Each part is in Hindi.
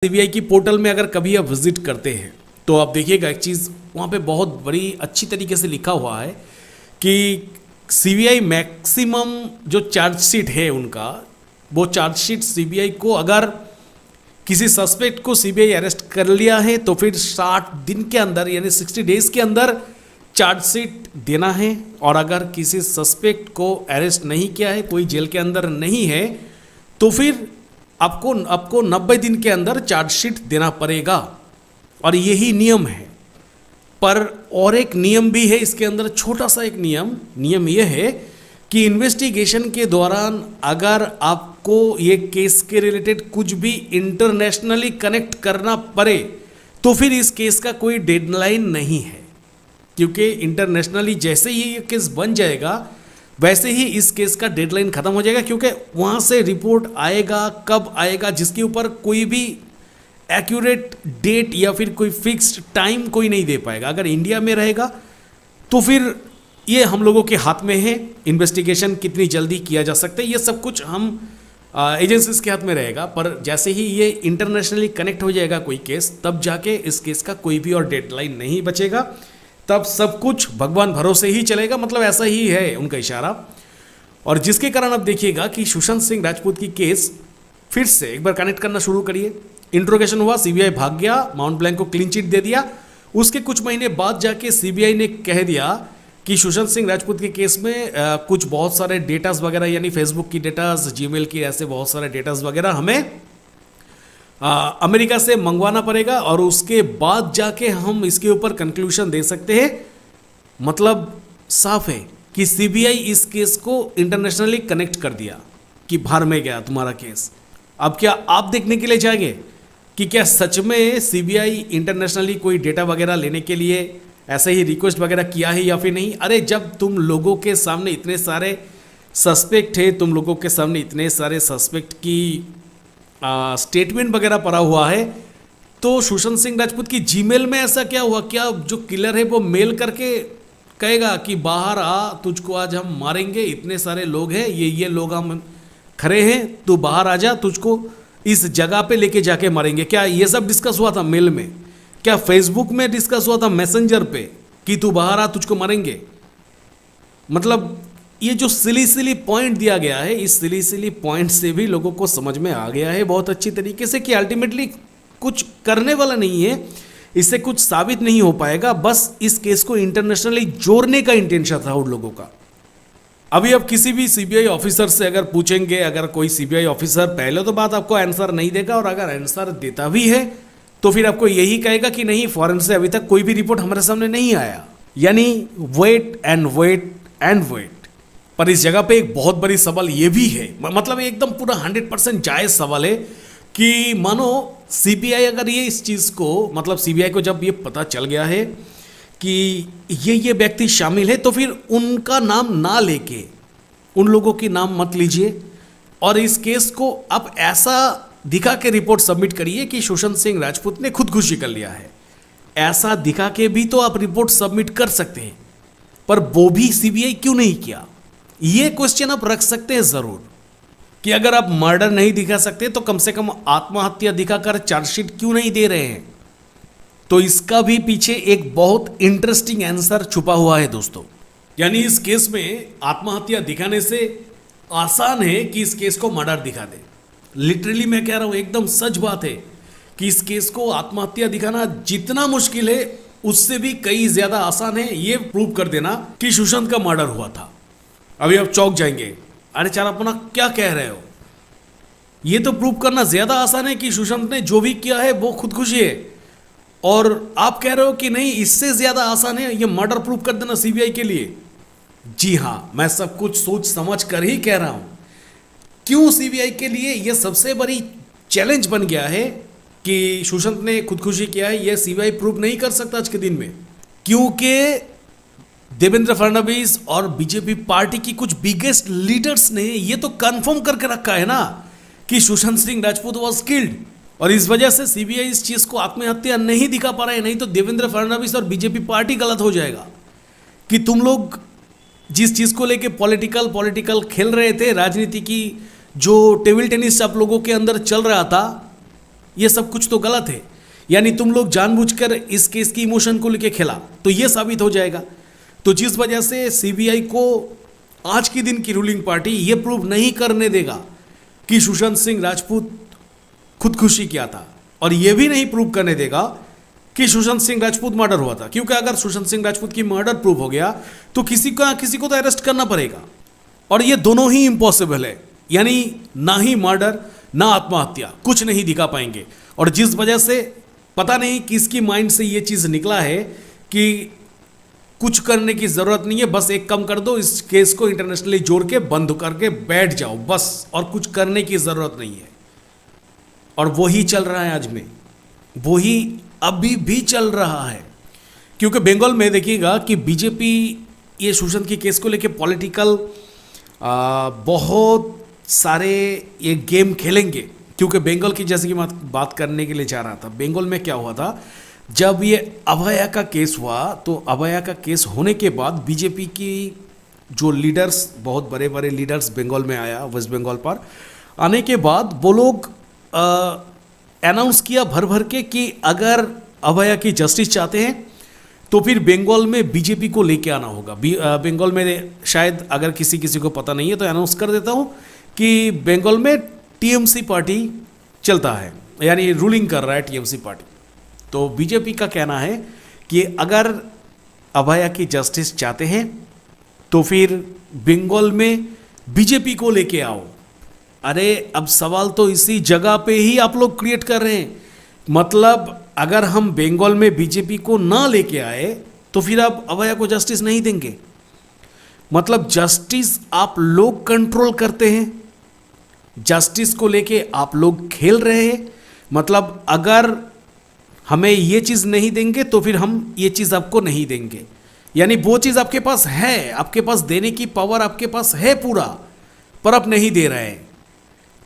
सीबीआई की पोर्टल में अगर कभी आप विजिट करते हैं तो आप देखिएगा एक चीज़ वहाँ पे बहुत बड़ी अच्छी तरीके से लिखा हुआ है कि सीबीआई मैक्सिमम जो चार्जशीट है उनका, वो चार्जशीट सीबीआई को अगर किसी सस्पेक्ट को सीबीआई अरेस्ट कर लिया है तो फिर 60 दिन के अंदर यानी 60 डेज के अंदर चार्जशीट देना है, और अगर किसी सस्पेक्ट को अरेस्ट नहीं किया है, कोई जेल के अंदर नहीं है, तो फिर आपको 90 दिन के अंदर चार्जशीट देना पड़ेगा। और यही नियम है। पर और एक नियम भी है इसके अंदर, छोटा सा एक नियम यह है कि इन्वेस्टिगेशन के दौरान अगर आपको ये केस के रिलेटेड कुछ भी इंटरनेशनली कनेक्ट करना पड़े तो फिर इस केस का कोई डेडलाइन नहीं है, क्योंकि इंटरनेशनली जैसे ही ये केस बन जाएगा वैसे ही इस केस का डेडलाइन खत्म हो जाएगा, क्योंकि वहाँ से रिपोर्ट आएगा, कब आएगा, जिसके ऊपर कोई भी एक्यूरेट डेट या फिर कोई फिक्स्ड टाइम कोई नहीं दे पाएगा। अगर इंडिया में रहेगा तो फिर ये हम लोगों के हाथ में है, इन्वेस्टिगेशन कितनी जल्दी किया जा सकता है, ये सब कुछ हम एजेंसीज के हाथ में रहेगा। पर जैसे ही ये इंटरनेशनली कनेक्ट हो जाएगा कोई केस, तब जाके इस केस का कोई भी और डेडलाइन नहीं बचेगा, तब सब कुछ भगवान भरोसे ही चलेगा। मतलब ऐसा ही है उनका इशारा। और जिसके कारण अब देखिएगा कि सुशांत सिंह राजपूत की केस फिर से एक बार कनेक्ट करना शुरू करिए। इंट्रोगेशन हुआ, सीबीआई भाग गया, माउंट ब्लैंक को क्लीन चिट दे दिया। उसके कुछ महीने बाद जाके सीबीआई ने कह दिया कि सुशांत सिंह राजपूत के केस में कुछ बहुत सारे डेटास वगैरह, यानी फेसबुक की डेटास, जीमेल की, ऐसे बहुत सारे डेटास वगैरह हमें अमेरिका से मंगवाना पड़ेगा, और उसके बाद जाके हम इसके ऊपर कंक्लूजन दे सकते हैं। मतलब साफ है कि सीबीआई इस केस को इंटरनेशनली कनेक्ट कर दिया कि बाहर में गया तुम्हारा केस। अब क्या आप देखने के लिए जाएंगे कि क्या सच में सीबीआई इंटरनेशनली कोई डेटा वगैरह लेने के लिए ऐसे ही रिक्वेस्ट वगैरह किया है या फिर नहीं? अरे जब तुम लोगों के सामने इतने सारे सस्पेक्ट है, तुम लोगों के सामने इतने सारे सस्पेक्ट की स्टेटमेंट वगैरह पड़ा हुआ है, तो सुशांत सिंह राजपूत की जीमेल में ऐसा क्या हुआ? क्या जो किलर है वो मेल करके कहेगा कि बाहर आ, तुझको आज हम मारेंगे, इतने सारे लोग हैं, ये लोग हम खड़े हैं, तू बाहर आ जा, तुझको इस जगह पे लेके जाके मारेंगे? क्या ये सब डिस्कस हुआ था मेल में? क्या फेसबुक में डिस्कस हुआ था मैसेंजर पे कि तू बाहर आ, तुझको मारेंगे? मतलब ये जो सिली पॉइंट दिया गया है, इस सिली पॉइंट से भी लोगों को समझ में आ गया है बहुत अच्छी तरीके से कि अल्टीमेटली कुछ करने वाला नहीं है, इससे कुछ साबित नहीं हो पाएगा, बस इस केस को इंटरनेशनली जोड़ने का इंटेंशन था उन लोगों का। अभी आप किसी भी सीबीआई ऑफिसर से अगर पूछेंगे, अगर कोई सीबीआई ऑफिसर पहले तो बात आपको आंसर नहीं देगा, और अगर आंसर देता भी है तो फिर आपको यही कहेगा कि नहीं, फॉरेन से अभी तक कोई भी रिपोर्ट हमारे सामने नहीं आया, यानी wait and wait and wait. पर इस जगह पे एक बहुत बड़ी सवाल ये भी है, मतलब एकदम पूरा 100% जायज सवाल है कि मानो सीबीआई अगर ये इस चीज़ को, मतलब सीबीआई को जब ये पता चल गया है कि ये व्यक्ति शामिल है, तो फिर उनका नाम ना लेके उन लोगों की नाम मत लीजिए, और इस केस को आप ऐसा दिखा के रिपोर्ट सबमिट करिए कि सुशांत सिंह राजपूत ने खुदकुशी कर लिया है। ऐसा दिखा के भी तो आप रिपोर्ट सबमिट कर सकते हैं, पर वो भी सीबीआई क्यों नहीं किया? ये क्वेश्चन आप रख सकते हैं जरूर कि अगर आप मर्डर नहीं दिखा सकते तो कम से कम आत्महत्या दिखाकर चार्जशीट क्यों नहीं दे रहे हैं? तो इसका भी पीछे एक बहुत इंटरेस्टिंग आंसर छुपा हुआ है दोस्तों। यानी इस केस में आत्महत्या दिखाने से आसान है कि इस केस को मर्डर दिखा दे। लिटरली मैं कह रहा हूं, एकदम सच बात है कि इस केस को आत्महत्या दिखाना जितना मुश्किल है, उससे भी कई ज्यादा आसान है ये प्रूव कर देना कि सुशांत का मर्डर हुआ था। अभी आप चौंक जाएंगे, अरे चार अपना क्या कह रहे हो? ये तो प्रूव करना ज्यादा आसान है कि सुशांत ने जो भी किया है वो खुदकुशी है, और आप कह रहे हो कि नहीं, इससे ज्यादा आसान है ये मर्डर प्रूव कर देना सीबीआई के लिए। जी हां, मैं सब कुछ सोच समझ कर ही कह रहा हूं। क्यों सीबीआई के लिए यह सबसे बड़ी चैलेंज बन गया है कि सुशांत ने खुदकुशी किया है, यह सीबीआई प्रूव नहीं कर सकता आज के दिन में, क्योंकि देवेंद्र फडणवीस और बीजेपी पार्टी की कुछ बिगेस्ट लीडर्स ने ये तो कंफर्म करके रखा है ना कि सुशांत सिंह राजपूत वाज किल्ड, और इस वजह से सीबीआई इस चीज को आत्महत्या नहीं दिखा पा रहे हैं। नहीं तो देवेंद्र फडणवीस और बीजेपी पार्टी गलत हो जाएगा कि तुम लोग जिस चीज को लेके पॉलिटिकल खेल रहे थे, राजनीति की जो टेबल टेनिस आप लोगों के अंदर चल रहा था, ये सब कुछ तो गलत है, यानी तुम लोग जानबूझकर इस केस की इमोशन को लेके खेला, तो ये साबित हो जाएगा। तो जिस वजह से सीबीआई को आज के दिन की रूलिंग पार्टी ये प्रूव नहीं करने देगा कि सुशांत सिंह राजपूत खुदकुशी किया था, और ये भी नहीं प्रूव करने देगा कि सुशांत सिंह राजपूत मर्डर हुआ था, क्योंकि अगर सुशांत सिंह राजपूत की मर्डर प्रूव हो गया तो किसी को तो अरेस्ट करना पड़ेगा, और ये दोनों ही इम्पॉसिबल है, यानी ना ही मर्डर ना आत्महत्या, कुछ नहीं दिखा पाएंगे। और जिस वजह से पता नहीं किसकी माइंड से ये चीज़ निकला है कि कुछ करने की ज़रूरत नहीं है, बस एक काम कर दो, इस केस को इंटरनेशनली जोड़ के बंद करके बैठ जाओ बस, और कुछ करने की ज़रूरत नहीं है। और वही चल रहा है आज में, वही अभी भी चल रहा है, क्योंकि बंगाल में देखिएगा कि बीजेपी ये सुशांत की केस को लेके पॉलिटिकल बहुत सारे ये गेम खेलेंगे, क्योंकि बंगाल की जैसे कि मैं बात करने के लिए जा रहा था, बंगाल में क्या हुआ था, जब ये अभया का केस हुआ, तो अभया का केस होने के बाद बीजेपी की जो लीडर्स, बहुत बड़े बड़े लीडर्स बंगाल में आया, वेस्ट बंगाल पर आने के बाद वो लोग अनाउंस किया भर भर के कि अगर अभया की जस्टिस चाहते हैं तो फिर बंगाल में बीजेपी को लेके आना होगा। बंगाल में शायद अगर किसी को पता नहीं है तो अनाउंस कर देता हूँ कि बंगाल में टीएमसी पार्टी चलता है, यानी रूलिंग कर रहा है टीएमसी पार्टी। तो बीजेपी का कहना है कि अगर अभया की जस्टिस चाहते हैं तो फिर बंगाल में बीजेपी को लेके आओ। अरे अब सवाल तो इसी जगह पे ही आप लोग क्रिएट कर रहे हैं, मतलब अगर हम बंगाल में बीजेपी को ना लेके आए तो फिर आप अभया को जस्टिस नहीं देंगे, मतलब जस्टिस आप लोग कंट्रोल करते हैं, जस्टिस को लेके आप लोग खेल रहे हैं। मतलब अगर हमें ये चीज़ नहीं देंगे तो फिर हम ये चीज़ आपको नहीं देंगे, यानी वो चीज़ आपके पास है, आपके पास देने की पावर आपके पास है पूरा, पर आप नहीं दे रहे हैं।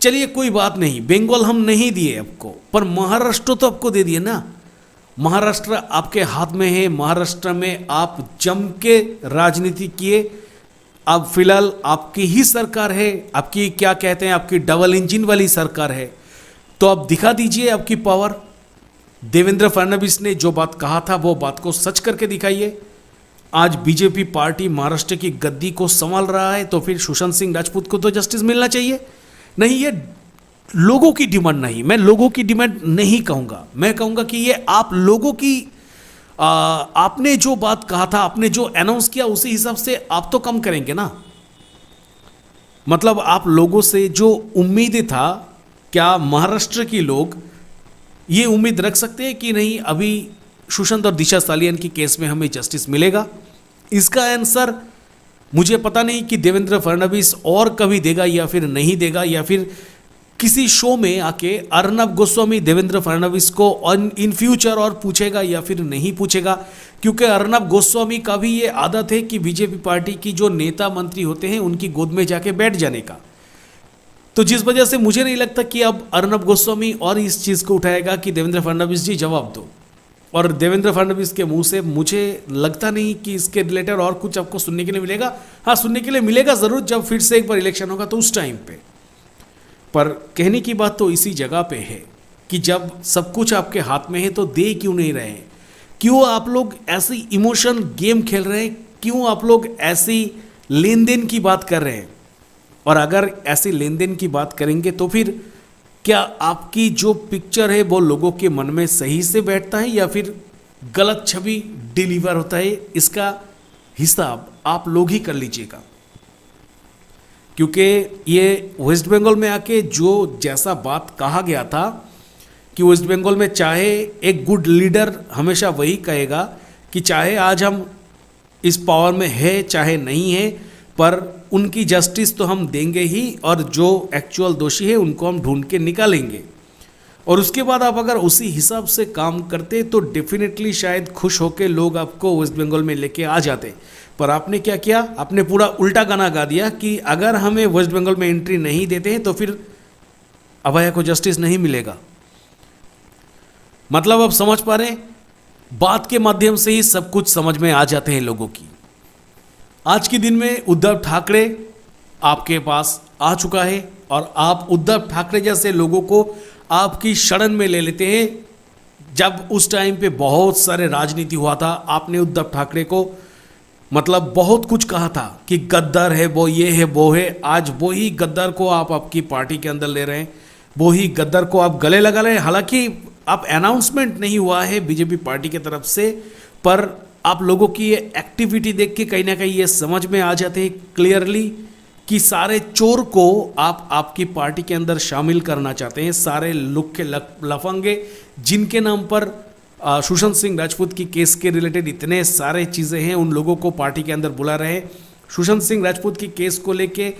चलिए कोई बात नहीं, बंगाल हम नहीं दिए आपको, पर महाराष्ट्र तो आपको दे दिए ना, महाराष्ट्र आपके हाथ में है, महाराष्ट्र में आप जम के राजनीति किए, अब फिलहाल आपकी ही सरकार है, आपकी क्या कहते हैं, आपकी डबल इंजन वाली सरकार है, तो आप दिखा दीजिए आपकी पावर। देवेंद्र फडणवीस ने जो बात कहा था वो बात को सच करके दिखाइए। आज बीजेपी पार्टी महाराष्ट्र की गद्दी को संभाल रहा है, तो फिर सुशांत सिंह राजपूत को तो जस्टिस मिलना चाहिए। नहीं, ये लोगों की डिमांड नहीं, मैं लोगों की डिमांड नहीं कहूँगा, मैं कहूँगा कि ये आप लोगों की आपने जो बात कहा था, आपने जो अनाउंस किया, उसी हिसाब से आप तो कम करेंगे ना। मतलब आप लोगों से जो उम्मीदें था, क्या महाराष्ट्र के लोग ये उम्मीद रख सकते हैं कि नहीं अभी सुशांत और दिशा सालियान की केस में हमें जस्टिस मिलेगा? इसका आंसर मुझे पता नहीं कि देवेंद्र फडणवीस और कभी देगा या फिर नहीं देगा, या फिर किसी शो में आके अर्नब गोस्वामी देवेंद्र फडणवीस को इन फ्यूचर और पूछेगा या फिर नहीं पूछेगा, क्योंकि अर्नब गोस्वामी का भी ये आदत है कि बीजेपी पार्टी की जो नेता मंत्री होते हैं उनकी गोद में जाके बैठ जाने का। तो जिस वजह से मुझे नहीं लगता कि अब अर्नब गोस्वामी और इस चीज़ को उठाएगा कि देवेंद्र फडणवीस जी जवाब दो, और देवेंद्र फडणवीस के मुंह से मुझे लगता नहीं कि इसके रिलेटेड और कुछ आपको सुनने के लिए मिलेगा। हाँ, सुनने के लिए मिलेगा ज़रूर, जब फिर से एक बार इलेक्शन होगा तो उस टाइम पे। पर कहने की बात तो इसी जगह पे है कि जब सब कुछ आपके हाथ में है तो दे क्यों नहीं रहे हैं? क्यों आप लोग ऐसी इमोशन गेम खेल रहे हैं? क्यों आप लोग ऐसी लेन देन की बात कर रहे हैं? और अगर ऐसी लेन देन की बात करेंगे तो फिर क्या आपकी जो पिक्चर है वो लोगों के मन में सही से बैठता है या फिर गलत छवि डिलीवर होता है? इसका हिसाब आप लोग ही कर लीजिएगा, क्योंकि ये वेस्ट बंगाल में आके जो जैसा बात कहा गया था कि वेस्ट बंगाल में चाहे एक गुड लीडर हमेशा वही कहेगा कि चाहे आज हम इस पावर में है चाहे नहीं है, पर उनकी जस्टिस तो हम देंगे ही, और जो एक्चुअल दोषी है उनको हम ढूंढ के निकालेंगे। और उसके बाद आप अगर उसी हिसाब से काम करते तो डेफिनेटली शायद खुश होकर लोग आपको वेस्ट बंगाल में लेके आ जाते। पर आपने क्या किया? आपने पूरा उल्टा गाना गा दिया कि अगर हमें वेस्ट बंगाल में एंट्री नहीं देते हैं तो फिर अभया को जस्टिस नहीं मिलेगा। मतलब आप समझ पा रहे हैं, बात के माध्यम से ही सब कुछ समझ में आ जाते हैं लोगों की। आज के दिन में उद्धव ठाकरे आपके पास आ चुका है और आप उद्धव ठाकरे जैसे लोगों को आपकी शरण में ले लेते हैं। जब उस टाइम पे बहुत सारे राजनीति हुआ था, आपने उद्धव ठाकरे को मतलब बहुत कुछ कहा था कि गद्दार है वो, ये है वो है। आज वो ही गद्दार को आप आपकी पार्टी के अंदर ले रहे हैं, वो ही गद्दार को आप गले लगा रहे हैं। हालांकि आप अनाउंसमेंट नहीं हुआ है बीजेपी पार्टी की तरफ से, पर आप लोगों की ये एक्टिविटी देख के कहीं ना कहीं ये समझ में आ जाते हैं क्लियरली कि सारे चोर को आप आपकी पार्टी के अंदर शामिल करना चाहते हैं। सारे लुक्के लफंगे जिनके नाम पर सुशांत सिंह राजपूत की केस के रिलेटेड इतने सारे चीज़ें हैं, उन लोगों को पार्टी के अंदर बुला रहे हैं। सुशांत सिंह राजपूत की केस को लेके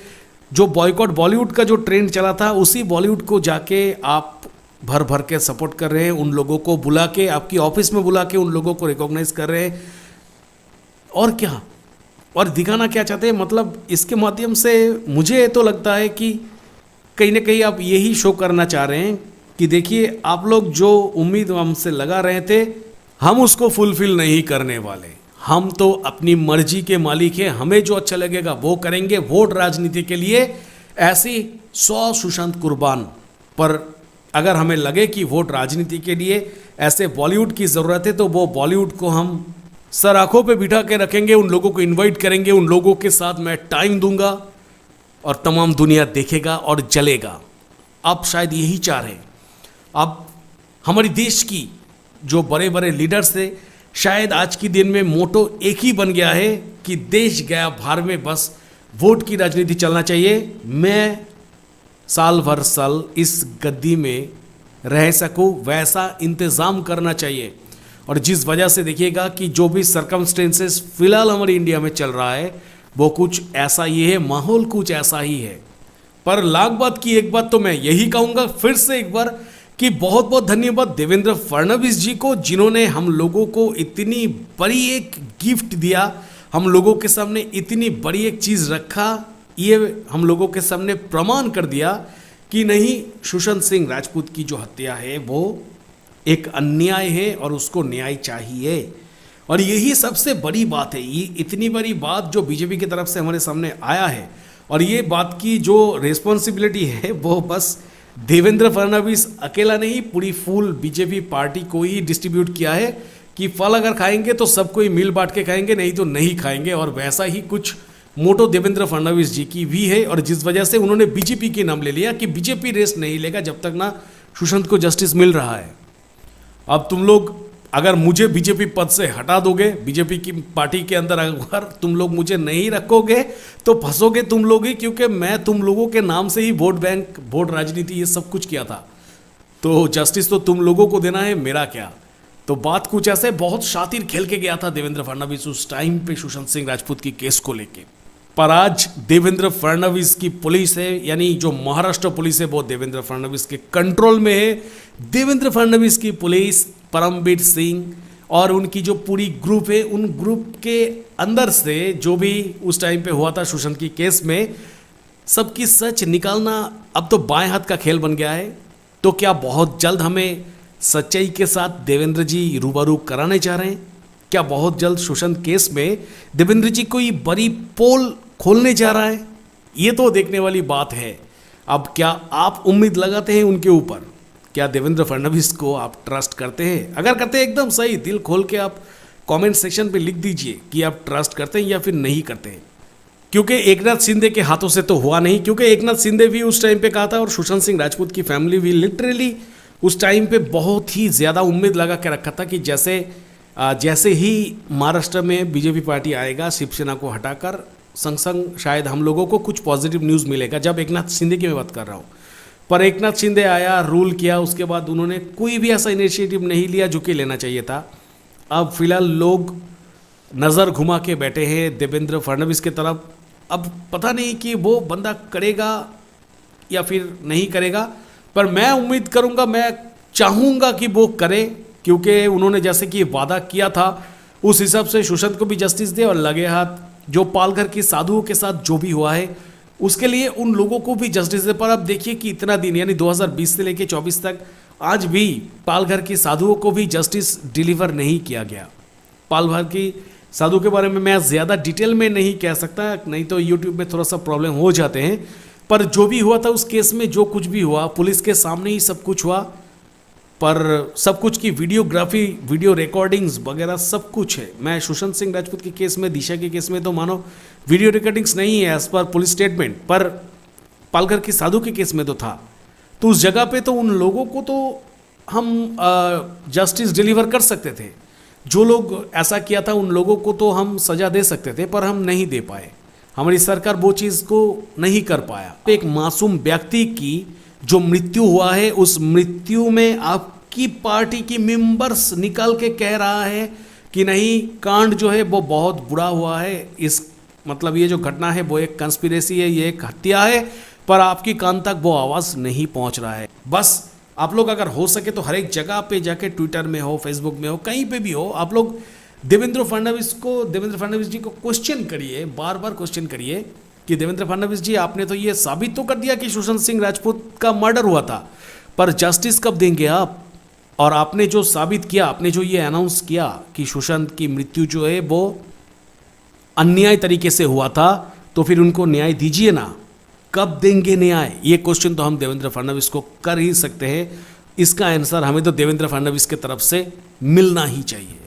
जो बॉयकॉट बॉलीवुड का जो ट्रेंड चला था, उसी बॉलीवुड को जाके आप भर भर के सपोर्ट कर रहे हैं। उन लोगों को बुला के, आपकी ऑफिस में बुला के उन लोगों को रिकॉग्नाइज कर रहे हैं। और क्या, और दिखाना क्या चाहते हैं? मतलब इसके माध्यम से मुझे तो लगता है कि कहीं ना कहीं आप यही शो करना चाह रहे हैं कि देखिए, आप लोग जो उम्मीद हमसे लगा रहे थे, हम उसको फुलफिल नहीं करने वाले। हम तो अपनी मर्जी के मालिक हैं, हमें जो अच्छा लगेगा वो करेंगे। वोट राजनीति के लिए ऐसी 100 सुशांत कुर्बान, पर अगर हमें लगे कि वोट राजनीति के लिए ऐसे बॉलीवुड की ज़रूरत है, तो वो बॉलीवुड को हम सर आंखों पे बिठा के रखेंगे, उन लोगों को इनवाइट करेंगे, उन लोगों के साथ मैं टाइम दूंगा और तमाम दुनिया देखेगा और जलेगा। आप शायद यही चाह रहे हैं। अब हमारी देश की जो बड़े बड़े लीडर्स थे, शायद आज के दिन में मोटो एक ही बन गया है कि देश गया भार में, बस वोट की राजनीति चलना चाहिए। मैं साल भर साल इस गद्दी में रह सकूं, वैसा इंतज़ाम करना चाहिए। और जिस वजह से देखिएगा कि जो भी सर्कमस्टेंसेस फिलहाल हमारे इंडिया में चल रहा है, वो कुछ ऐसा ही है, माहौल कुछ ऐसा ही है। पर लाख बात की एक बात तो मैं यही कहूँगा फिर से एक बार कि बहुत बहुत धन्यवाद देवेंद्र फडणवीस जी को, जिन्होंने हम लोगों को इतनी बड़ी एक गिफ्ट दिया, हम लोगों के सामने इतनी बड़ी एक चीज़ रखा। ये हम लोगों के सामने प्रमाण कर दिया कि नहीं, सुशांत सिंह राजपूत की जो हत्या है वो एक अन्याय है और उसको न्याय चाहिए। और यही सबसे बड़ी बात है। ये इतनी बड़ी बात जो बीजेपी की तरफ से हमारे सामने आया है, और ये बात की जो रिस्पॉन्सिबिलिटी है वो बस देवेंद्र फडणवीस अकेला नहीं, पूरी फुल बीजेपी पार्टी को ही डिस्ट्रीब्यूट किया है कि फल अगर खाएंगे तो सबको ही मिल बांट के खाएंगे, नहीं तो नहीं खाएंगे। और वैसा ही कुछ मोटो देवेंद्र फडणवीस जी की भी है, और जिस वजह से उन्होंने बीजेपी के नाम ले लिया कि बीजेपी रेस्ट नहीं लेगा जब तक ना सुशांत को जस्टिस मिल रहा है। अब तुम लोग अगर मुझे बीजेपी पद से हटा दोगे, बीजेपी की पार्टी के अंदर अगर तुम लोग मुझे नहीं रखोगे तो फंसोगे तुम लोग ही, क्योंकि मैं तुम लोगों के नाम से ही वोट बैंक, वोट राजनीति ये सब कुछ किया था। तो जस्टिस तो तुम लोगों को देना है, मेरा क्या। तो बात कुछ ऐसे, बहुत शातिर खेल के गया था देवेंद्र फडणवीस उस टाइम पे सुशांत सिंह राजपूत की केस को लेके। पर आज देवेंद्र फडणवीस की पुलिस है, यानी जो महाराष्ट्र पुलिस है वो देवेंद्र फडणवीस के कंट्रोल में है। देवेंद्र फडणवीस की पुलिस, परमबीर सिंह और उनकी जो पूरी ग्रुप है, उन ग्रुप के अंदर से जो भी उस टाइम पे हुआ था सुशांत की केस में, सबकी सच निकालना अब तो बाएं हाथ का खेल बन गया है। तो क्या बहुत जल्द हमें सच्चाई के साथ देवेंद्र जी रूबरू कराने जा रहे हैं? क्या बहुत जल्द सुशांत केस में देवेंद्र जी कोई बड़ी पोल खोलने जा रहा है? ये तो देखने वाली बात है। अब क्या आप उम्मीद लगाते हैं उनके ऊपर? क्या देवेंद्र फडणवीस को आप ट्रस्ट करते हैं? अगर करते हैं एकदम सही, दिल खोल के आप कमेंट सेक्शन पे लिख दीजिए कि आप ट्रस्ट करते हैं या फिर नहीं करते हैं। क्योंकि एकनाथ शिंदे के हाथों से तो हुआ नहीं, क्योंकि एकनाथ शिंदे भी उस टाइम पे कहा था और सुशांत सिंह राजपूत की फैमिली भी लिटरली उस टाइम पे बहुत ही ज़्यादा उम्मीद लगा के रखा था कि जैसे ही महाराष्ट्र में बीजेपी पार्टी आएगा, शिवसेना को हटाकर, संग संग शायद हम लोगों को कुछ पॉजिटिव न्यूज़ मिलेगा। जब एकनाथ शिंदे की मैं बात कर रहा हूँ, पर एकनाथ शिंदे आया, रूल किया, उसके बाद उन्होंने कोई भी ऐसा इनिशिएटिव नहीं लिया जो कि लेना चाहिए था। अब फिलहाल लोग नज़र घुमा के बैठे हैं देवेंद्र फडणवीस की तरफ। अब पता नहीं कि वो बंदा करेगा या फिर नहीं करेगा, पर मैं उम्मीद करूंगा, मैं चाहूँगा कि वो करे, क्योंकि उन्होंने जैसे कि वादा किया था उस हिसाब से सुशांत को भी जस्टिस दे, और लगे हाथ जो पालघर की साधुओं के साथ जो भी हुआ है उसके लिए उन लोगों को भी जस्टिस दे। पर अब देखिए कि इतना दिन, यानी 2020 से लेकर 24 तक आज भी पालघर की साधुओं को भी जस्टिस डिलीवर नहीं किया गया। पालघर की साधु के बारे में मैं ज़्यादा डिटेल में नहीं कह सकता, नहीं तो यूट्यूब में थोड़ा सा प्रॉब्लम हो जाते हैं। पर जो भी हुआ था उस केस में, जो कुछ भी हुआ पुलिस के सामने ही सब कुछ हुआ, पर सब कुछ की वीडियोग्राफी, वीडियो रिकॉर्डिंग्स वगैरह सब कुछ है। मैं सुशांत सिंह राजपूत के केस में, दिशा के केस में तो मानो वीडियो रिकॉर्डिंग्स नहीं है एज पर पुलिस स्टेटमेंट, पर पालघर की साधु के केस में तो था। तो उस जगह पे तो उन लोगों को तो हम जस्टिस डिलीवर कर सकते थे, जो लोग ऐसा किया था उन लोगों को तो हम सजा दे सकते थे, पर हम नहीं दे पाए। हमारी सरकार वो चीज़ को नहीं कर पाया। एक मासूम व्यक्ति की जो मृत्यु हुआ है, उस मृत्यु में आपकी पार्टी की मेंबर्स निकल के कह रहा है कि नहीं, कांड जो है वो बहुत बुरा हुआ है, इस मतलब ये जो घटना है वो एक कंस्पिरेसी है, ये एक हत्या है, पर आपकी कान तक वो आवाज़ नहीं पहुंच रहा है। बस आप लोग अगर हो सके तो हर एक जगह पे जाके, ट्विटर में हो, फेसबुक में हो, कहीं पे भी हो, आप लोग देवेंद्र फडणवीस जी को क्वेश्चन करिए, बार बार क्वेश्चन करिए कि देवेंद्र फडणवीस जी, आपने तो ये साबित तो कर दिया कि सुशांत सिंह राजपूत का मर्डर हुआ था, पर जस्टिस कब देंगे आप? और आपने जो साबित किया, आपने जो ये अनाउंस किया कि सुशांत की मृत्यु जो है वो अन्याय तरीके से हुआ था, तो फिर उनको न्याय दीजिए ना। कब देंगे न्याय? ये क्वेश्चन तो हम देवेंद्र फडणवीस को कर ही सकते हैं। इसका आंसर हमें तो देवेंद्र फडणवीस की तरफ से मिलना ही चाहिए।